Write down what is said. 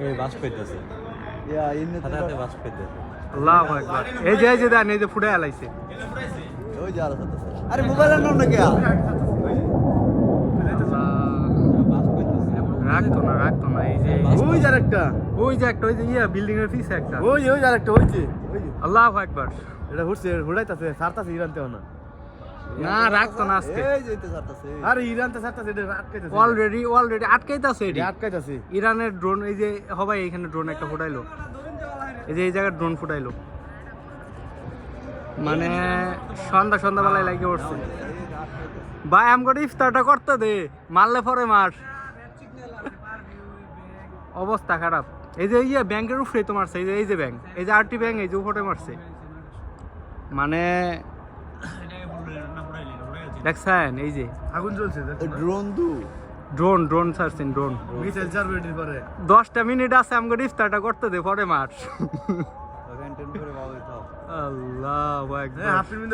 এই বাস পেতেছে হাতে বাস পেতেছে আল্লাহু আকবার এই যে দেন এই যে ফুটে আলাইছে ওই যে আলো সাথে আরে মোবাইলের নাম না কে রাখতো না এই যে ওই যে একটা ওই যে ইয়া বিল্ডিং এর পিছে একটা ওই যে আরেকটা ওই যে আল্লাহু আকবার এটা হুড়াইতাছে সারতাছে ইরানতেও না না রাখতো না আজকে এই যে এটা সারতাছে আরে ইরানতে সারতাছে এটা আটকাইতাছে অলরেডি আটকাইতাছে এটি আটকাইতাছে ইরানের ড্রোন এই যে সবাই এখানে ড্রোন একটা ফুটাইলো এই যে এই জায়গায় ড্রোন ফুটাইলো মানে সন্ধ্যাবেলায় লাগিয়ে উঠছে ভাই আমগো ইফতারটা করতে দে মারলে পরে মার অবস্থা খারাপ এই যে ইয়ে ব্যাংকের উপরে তো মারছে এই যে ব্যাংক এই যে আরটি ব্যাংক এই যে উপরে মারছে মানে দেখছেন এই যে আগুন জ্বলছে ড্রোন ছাড়ছেন ড্রোন মিসাইল ছাড়বে পরে 10টা মিনিট আছে আমগো ইফতারটা করতে দে পরে মার আল্লাহু আকবার হাফ মিনিট